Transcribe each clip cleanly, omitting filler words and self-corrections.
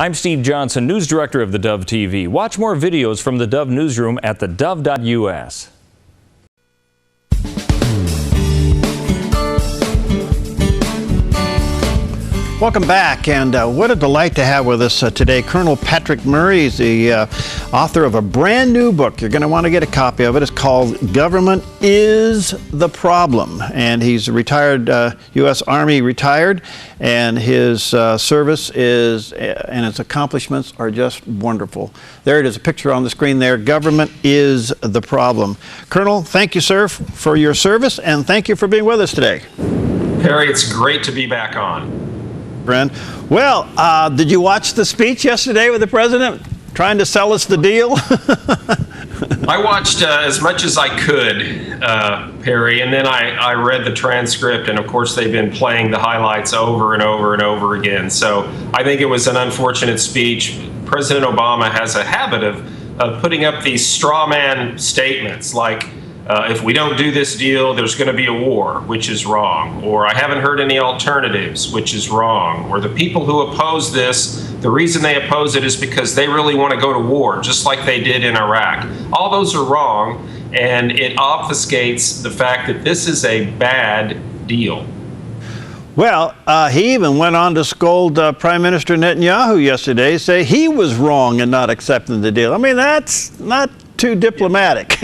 I'm Steve Johnson, News Director of theDove TV. Watch more videos from the Dove Newsroom at theDove.us. Welcome back, and what a delight to have with us today Colonel Patrick Murray. He's the author of a brand new book. You're going to want to get a copy of it. It's called Government is the Problem, and he's a retired U.S. Army retired, and his service is and his accomplishments are just wonderful. There it is, a picture on the screen there. Government is the Problem. Colonel, thank you, sir, for your service, and thank you for being with us today. Perry, it's great to be back on. Friend. Well, did you watch the speech yesterday with the president trying to sell us the deal? I watched as much as I could, Perry, and then I read the transcript, and of course they've been playing the highlights over and over and over again. So I think it was an unfortunate speech. President Obama has a habit of putting up these straw man statements like, if we don't do this deal, there's going to be a war, which is wrong. Or I haven't heard any alternatives, which is wrong. Or the people who oppose this, the reason they oppose it is because they really want to go to war, just like they did in Iraq. All those are wrong, and it obfuscates the fact that this is a bad deal. Well, he even went on to scold Prime Minister Netanyahu yesterday, say he was wrong in not accepting the deal. I mean, that's not too diplomatic.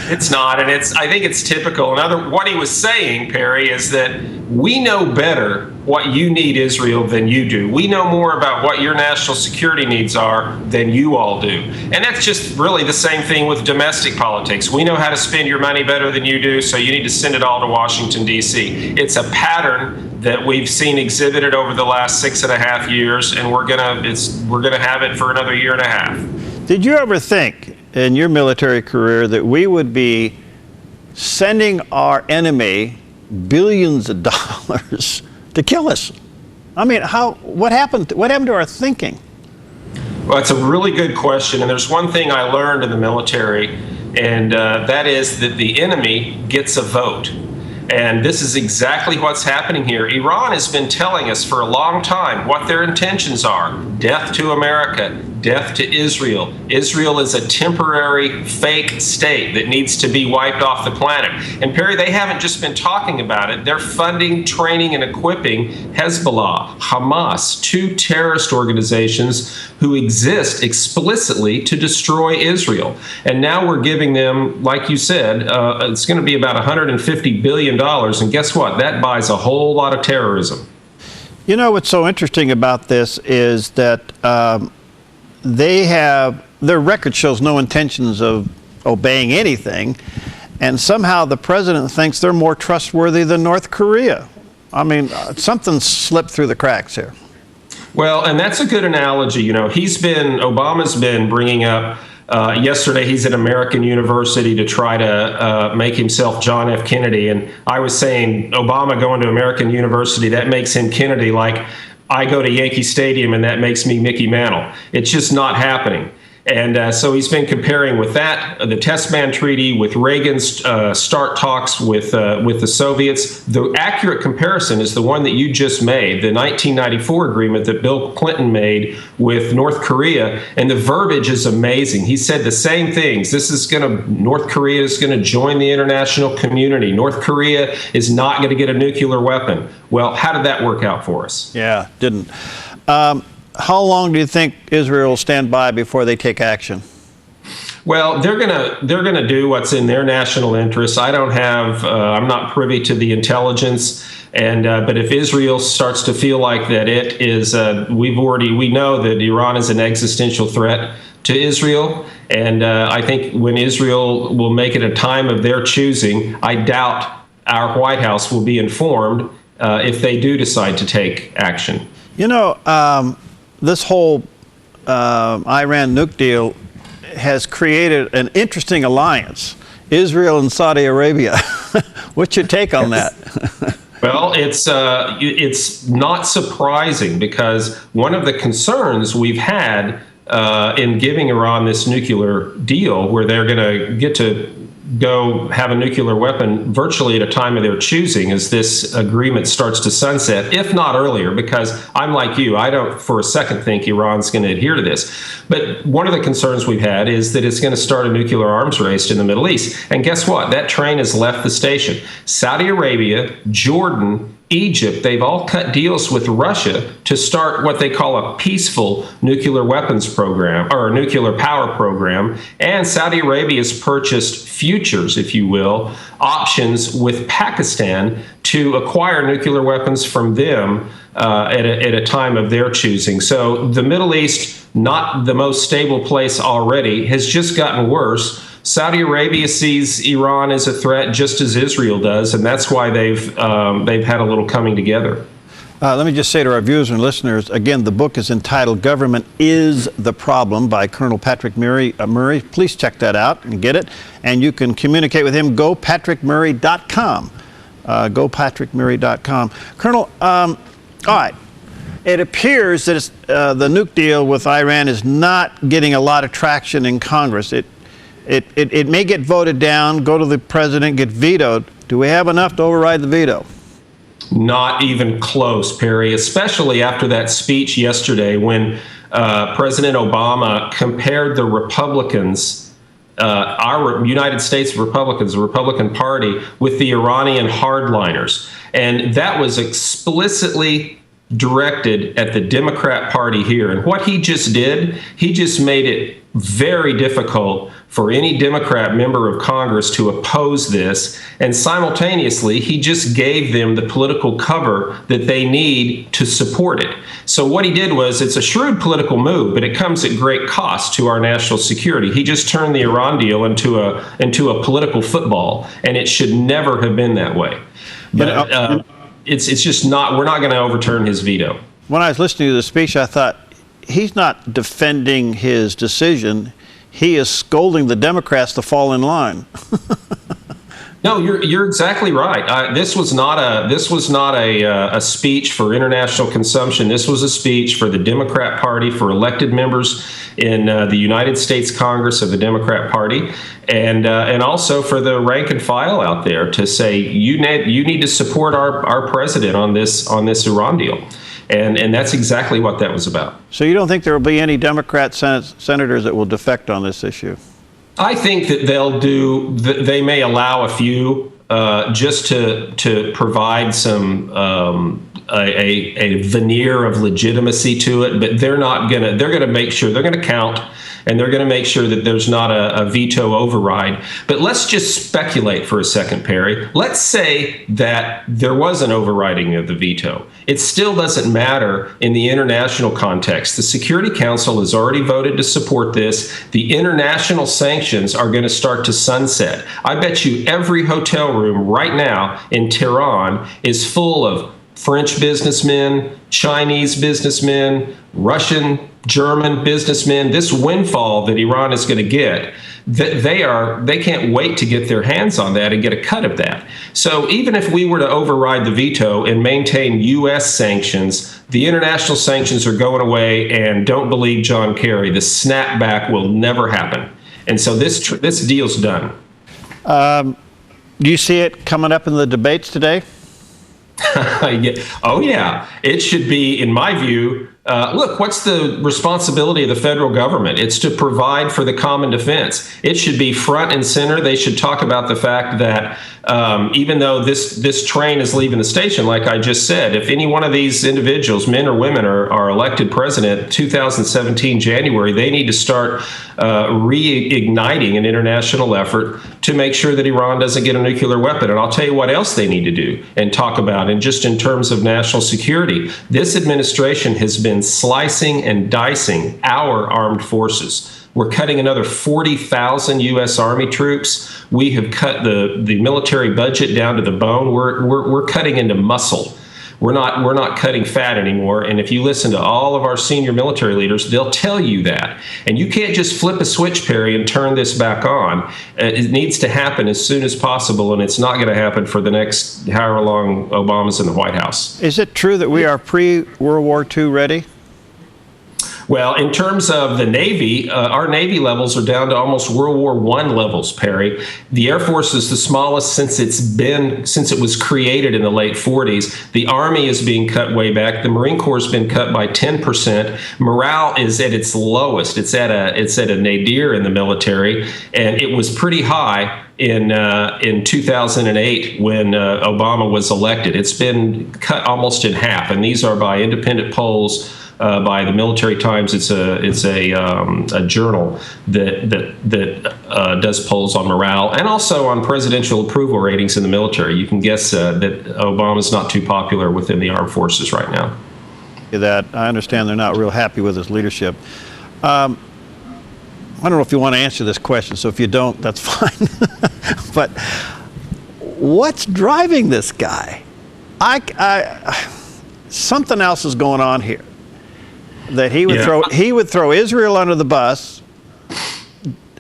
It's not, and I think it's typical. What he was saying, Perry, is that we know better what you need, Israel, than you do. We know more about what your national security needs are than you all do. And that's just really the same thing with domestic politics. We know how to spend your money better than you do, so you need to send it all to Washington, D.C. It's a pattern that we've seen exhibited over the last 6.5 years, and we're gonna have it for another year and a half. Did you ever think in your military career that we would be sending our enemy billions of dollars to kill us? I mean, what happened to our thinking? Well, it's a really good question, and there's one thing I learned in the military, and that is that the enemy gets a vote. And this is exactly what's happening here. Iran has been telling us for a long time what their intentions are. Death to America, death to Israel. Israel is a temporary fake state that needs to be wiped off the planet. And Perry, they haven't just been talking about it. They're funding, training, and equipping Hezbollah, Hamas, two terrorist organizations who exist explicitly to destroy Israel. And now we're giving them, like you said, it's going to be about $150 billion. And guess what? That buys a whole lot of terrorism. You know, what's so interesting about this is that their record shows no intentions of obeying anything, and somehow the president thinks they're more trustworthy than North Korea. I mean, something slipped through the cracks here. Well, and that's a good analogy. You know, Obama's been bringing up, yesterday he's at American University to try to make himself John F. Kennedy, and I was saying Obama going to American University, that makes him Kennedy, like I go to Yankee Stadium and that makes me Mickey Mantle. It's just not happening. And so he's been comparing with that, the Test Ban Treaty, with Reagan's START talks with the Soviets. The accurate comparison is the one that you just made, the 1994 agreement that Bill Clinton made with North Korea. And the verbiage is amazing. He said the same things. North Korea is going to join the international community. North Korea is not going to get a nuclear weapon. Well, how did that work out for us? Yeah, didn't. How long do you think Israel will stand by before they take action? Well, they're gonna do what's in their national interest. I'm not privy to the intelligence, but if Israel starts to feel like that it is, we know that Iran is an existential threat to Israel, and I think when Israel will make it a time of their choosing, I doubt our White House will be informed if they do decide to take action. You know, this whole Iran nuke deal has created an interesting alliance, Israel and Saudi Arabia. What's your take on that? Well, it's not surprising, because one of the concerns we've had in giving Iran this nuclear deal, where they're going to get to go have a nuclear weapon virtually at a time of their choosing as this agreement starts to sunset, if not earlier, because I'm like you, I don't for a second think Iran's going to adhere to this. But one of the concerns we've had is that it's going to start a nuclear arms race in the Middle East. And guess what? That train has left the station. Saudi Arabia, Jordan, Egypt, they've all cut deals with Russia to start what they call a peaceful nuclear weapons program, or a nuclear power program. And Saudi Arabia has purchased futures, if you will, options with Pakistan to acquire nuclear weapons from them at a time of their choosing. So the Middle East, not the most stable place already, has just gotten worse. Saudi Arabia sees Iran as a threat just as Israel does, and that's why they've had a little coming together. Let me just say to our viewers and listeners, again, the book is entitled Government is the Problem by Colonel Patrick Murray. Please check that out and get it. And you can communicate with him, gopatrickmurray.com. Gopatrickmurray.com. Colonel, all right. It appears that the nuke deal with Iran is not getting a lot of traction in Congress. It may get voted down, go to the president, get vetoed. Do we have enough to override the veto? Not even close, Perry, especially after that speech yesterday when President Obama compared the Republicans, our United States Republicans, the Republican Party, with the Iranian hardliners. And that was explicitly directed at the Democrat Party here. And what he just did, he just made it very difficult for any Democrat member of Congress to oppose this. And simultaneously, he just gave them the political cover that they need to support it. So what he did was, it's a shrewd political move, but it comes at great cost to our national security. He just turned the Iran deal into a political football, and it should never have been that way. But it's just not, we're not going to overturn his veto. When I was listening to the speech, I thought, he's not defending his decision. He is scolding the Democrats to fall in line. No, you're exactly right. This was not a speech for international consumption. This was a speech for the Democrat Party, for elected members in the United States Congress of the Democrat Party, and also for the rank and file out there to say you need to support our president on this Iran deal. And that's exactly what that was about. So you don't think there will be any Democrat senators that will defect on this issue? I think that they may allow a few just to provide some a veneer of legitimacy to it, but they're gonna make sure, they're gonna count, and they're gonna make sure that there's not a veto override. But let's just speculate for a second, Perry. Let's say that there was an overriding of the veto. It still doesn't matter in the international context. The Security Council has already voted to support this. The international sanctions are going to start to sunset. I bet you every hotel room right now in Tehran is full of French businessmen, Chinese businessmen, Russian, German businessmen. This windfall that Iran is going to get, they can't wait to get their hands on that and get a cut of that. So even if we were to override the veto and maintain U.S. sanctions, the international sanctions are going away, and don't believe John Kerry, the snapback will never happen. And so this deal's done. Do you see it coming up in the debates today? Oh, yeah. It should be, in my view, look, what's the responsibility of the federal government? It's to provide for the common defense. It should be front and center. They should talk about the fact that even though this train is leaving the station, like I just said, if any one of these individuals, men or women, are elected president 2017 January, they need to start reigniting an international effort to make sure that Iran doesn't get a nuclear weapon. And I'll tell you what else they need to do and talk about, and just in terms of national security. This administration has been slicing and dicing our armed forces. We're cutting another 40,000 U.S. Army troops. We have cut the military budget down to the bone. We're cutting into muscle. We're not cutting fat anymore. And if you listen to all of our senior military leaders, they'll tell you that. And you can't just flip a switch, Perry, and turn this back on. It needs to happen as soon as possible, and it's not going to happen for the next however long Obama's in the White House. Is it true that we are pre-World War II ready? Well, in terms of the Navy, our Navy levels are down to almost World War I levels, Perry. The Air Force is the smallest since it was created in the late 40s. The Army is being cut way back. The Marine Corps has been cut by 10%. Morale is at its lowest. It's at a nadir in the military, and it was pretty high in 2008 when Obama was elected. It's been cut almost in half, and these are by independent polls. By the Military Times. It's a journal that does polls on morale and also on presidential approval ratings in the military. You can guess that Obama's not too popular within the armed forces right now. That I understand they're not real happy with his leadership. I don't know if you want to answer this question, so if you don't, that's fine. But what's driving this guy? Something else is going on here. That he would throw Israel under the bus,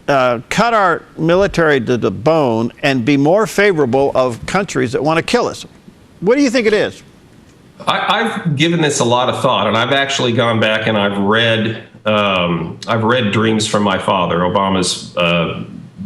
cut our military to the bone, and be more favorable of countries that want to kill us. What do you think it is? I've given this a lot of thought, and I've actually gone back and I've read Dreams from My Father, Obama's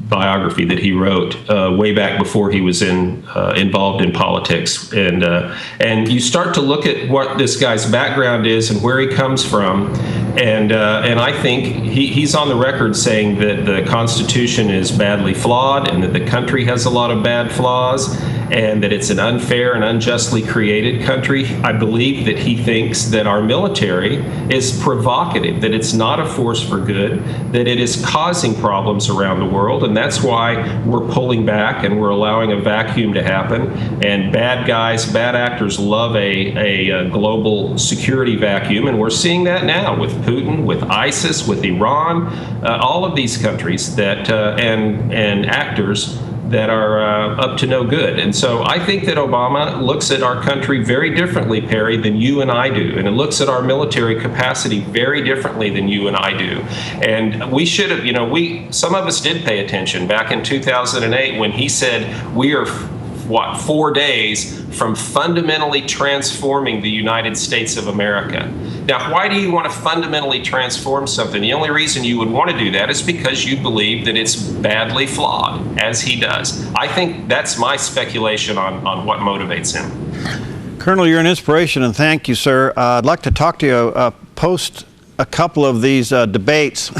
biography that he wrote way back before he was involved in politics, and you start to look at what this guy's background is and where he comes from, and I think he's on the record saying that the Constitution is badly flawed and that the country has a lot of bad flaws and that it's an unfair and unjustly created country. I believe that he thinks that our military is provocative, that it's not a force for good, that it is causing problems around the world, and that's why we're pulling back and we're allowing a vacuum to happen. And bad guys, bad actors love a global security vacuum, and we're seeing that now with Putin, with ISIS, with Iran, all of these countries that and actors that are up to no good. And so I think that Obama looks at our country very differently, Perry, than you and I do. And it looks at our military capacity very differently than you and I do. And we should have, some of us did pay attention back in 2008 when he said we are 4 days from fundamentally transforming the United States of America. Now, why do you want to fundamentally transform something? The only reason you would want to do that is because you believe that it's badly flawed, as he does. I think that's my speculation on what motivates him. Colonel, you're an inspiration, and thank you, sir. I'd like to talk to you post a couple of these debates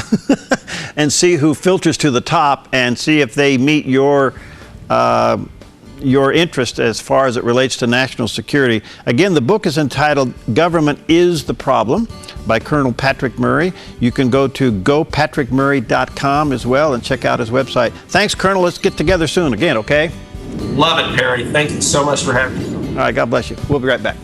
and see who filters to the top and see if they meet your interest as far as it relates to national security. Again, the book is entitled Government is the Problem by Colonel Patrick Murray. You can go to gopatrickmurray.com as well and check out his website. Thanks, Colonel. Let's get together soon again, okay? Love it, Perry. Thank you so much for having me. All right, God bless you. We'll be right back.